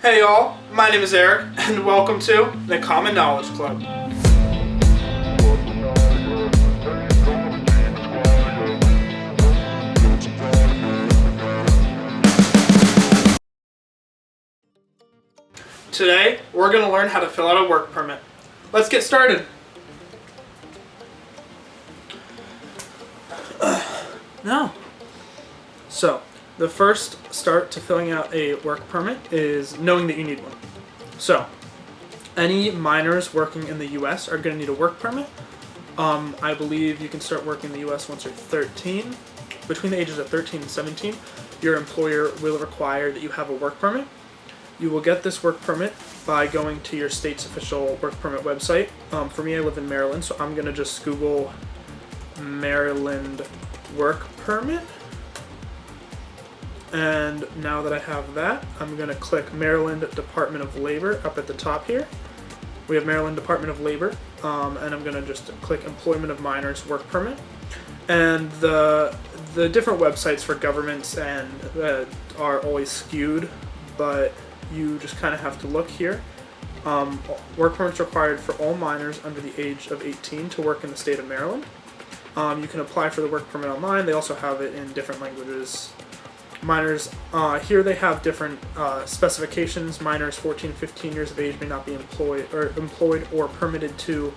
Hey y'all, my name is Eric, and welcome to the Common Knowledge Club. Today, we're going to learn how to fill out a work permit. Let's get started. So, the first start to filling out a work permit is knowing that you need one. So, any minors working in the U.S. are going to need a work permit. I believe you can start working in the U.S. once you're 13. Between the ages of 13 and 17, your employer will require that you have a work permit. You will get this work permit by going to your state's official work permit website. For me, I live in Maryland, so I'm going to just Google Maryland work permit. And now that I have that, I'm going to click Maryland Department of Labor up at the top here. We have Maryland Department of Labor, and I'm going to just click Employment of Minors Work Permit. And the different websites for governments and are always skewed, but you just kind of have to look here. Work permits required for all minors under the age of 18 to work in the state of Maryland. You can apply for the work permit online. They also have it in different languages. Minors, here they have different specifications. Minors 14, 15 years of age may not be employed or permitted to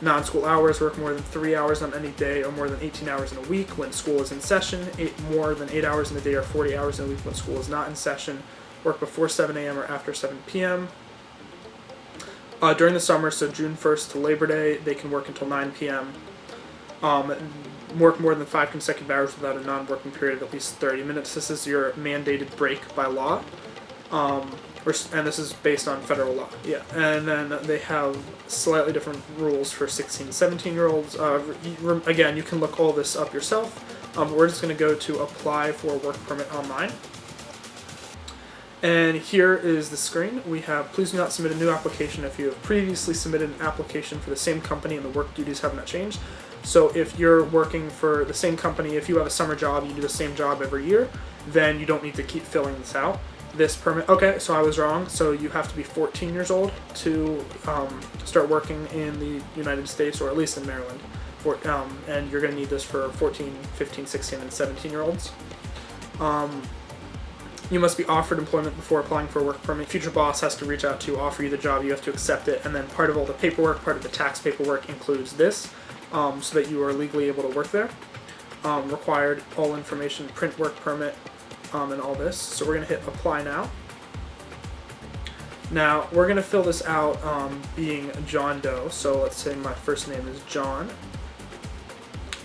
non-school hours, work more than 3 hours on any day or more than 18 hours in a week when school is in session, more than 8 hours in a day or 40 hours in a week when school is not in session, work before 7 a.m. or after 7 p.m. During the summer, so June 1st to Labor Day, they can work until 9 p.m. Work more than 5 consecutive hours without a non-working period of at least 30 minutes. This is your mandated break by law, and this is based on federal law. Yeah, and then they have slightly different rules for 16 to 17-year-olds. Again, you can look all this up yourself. We're just going to go to apply for a work permit online. And here is the screen. We have, please do not submit a new application if you have previously submitted an application for the same company and the work duties have not changed. So if you're working for the same company, if you have a summer job, you do the same job every year, then you don't need to keep filling this out. This permit, okay, so I was wrong. So you have to be 14 years old to start working in the United States, or at least in Maryland. And you're going to need this for 14, 15, 16, and 17-year-olds. You must be offered employment before applying for a work permit. Future boss has to reach out to you, offer you the job, you have to accept it, and then part of all the paperwork, part of the tax paperwork includes this, so that you are legally able to work there. Required all information, print work permit, and all this. So we're going to hit apply now. Now, we're going to fill this out being John Doe. So let's say my first name is John.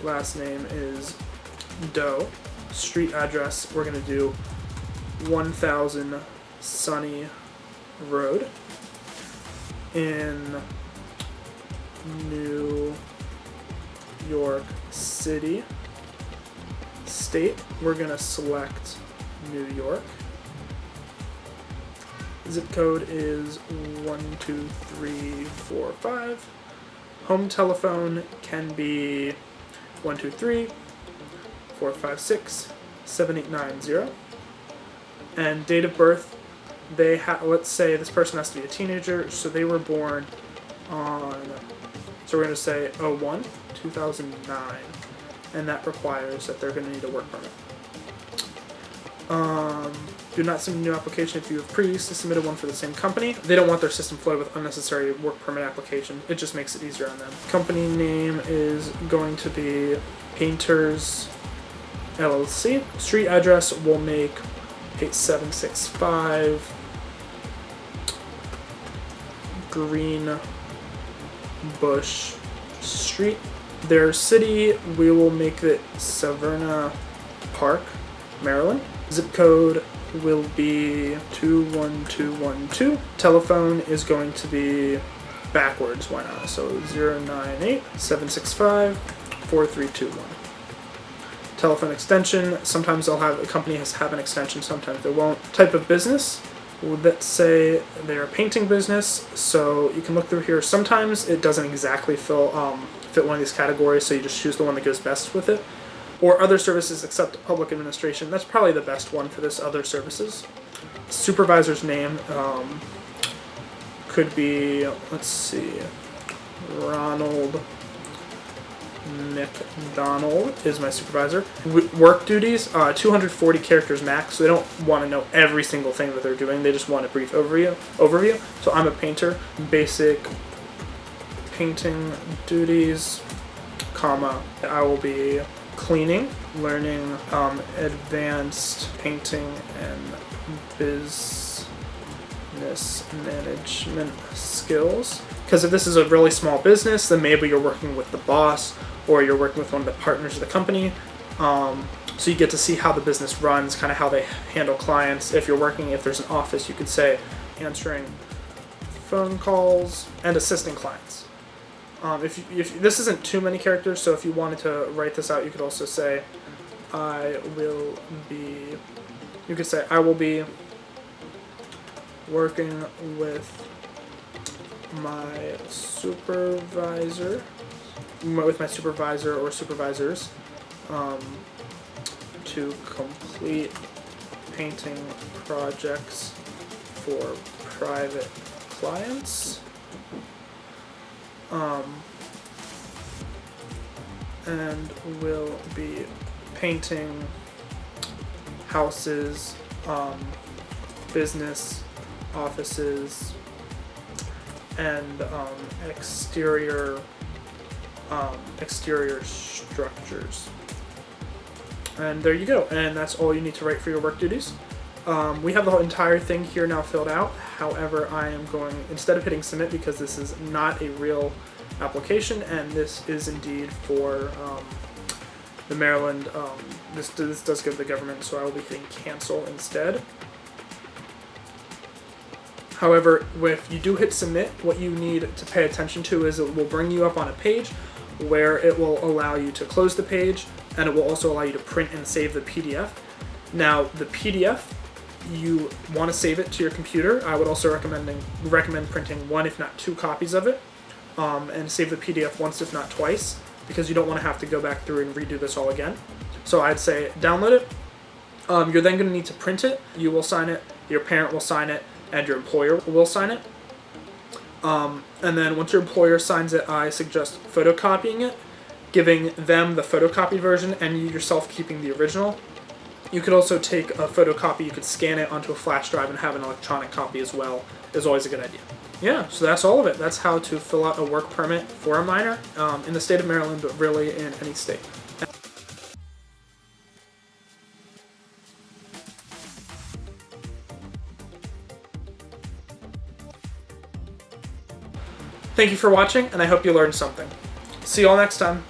Last name is Doe. Street address, we're going to do 1000 Sunny Road in New York City. State, we're going to select New York. Zip code is 12345. Home telephone can be 123-456-7890. And date of birth, let's say this person has to be a teenager, so they were born on, so we're going to say 2009, and that requires that they're going to need a work permit. Do not submit a new application if you have previously submitted one for the same company. They don't want their system flooded with unnecessary work permit application. It just makes it easier on them. Company name is going to be Painters LLC. Street address will make 8765 Green Bush Street. Their city, we will make it Severna Park, Maryland. Zip code will be 21212. Telephone is going to be backwards, why not? So 098-765-4321. Telephone extension, sometimes they'll have, a company has have an extension, sometimes they won't. Type of business, let's say they're a painting business, so you can look through here. Sometimes it doesn't exactly fit one of these categories, so you just choose the one that goes best with it. Or other services except public administration. That's probably the best one for this, other services. Supervisor's name could be, let's see, Ronald McDonald is my supervisor. Work duties, 240 characters max, so they don't want to know every single thing that they're doing. They just want a brief overview. So I'm a painter. Basic painting duties, comma, I will be cleaning, learning advanced painting and business management skills. Because if this is a really small business, then maybe you're working with the boss or you're working with one of the partners of the company. So you get to see how the business runs, kind of how they handle clients. If there's an office, you could say answering phone calls and assisting clients. If this isn't too many characters, so if you wanted to write this out, you could also say, I will be working with my supervisor or supervisors to complete painting projects for private clients, and will be painting houses, business offices, and exterior structures. And there you go. And that's all you need to write for your work duties. We have the whole entire thing here now filled out. However, I am going, instead of hitting submit, because this is not a real application, and this is indeed for the Maryland, this does go to the government, so I will be hitting cancel instead. However, if you do hit submit, what you need to pay attention to is it will bring you up on a page where it will allow you to close the page, and it will also allow you to print and save the PDF. Now, the PDF, you want to save it to your computer. I would also recommend printing 1, if not 2 copies of it, and save the PDF once, if not twice, because you don't want to have to go back through and redo this all again. So I'd say download it. You're then going to need to print it. You will sign it, your parent will sign it, and your employer will sign it. And then once your employer signs it, I suggest photocopying it, giving them the photocopied version, and you yourself keeping the original. You could also take a photocopy, you could scan it onto a flash drive and have an electronic copy as well. Is always a good idea. Yeah, so that's all of it. That's how to fill out a work permit for a minor in the state of Maryland, but really in any state. Thank you for watching, and I hope you learned something. See you all next time.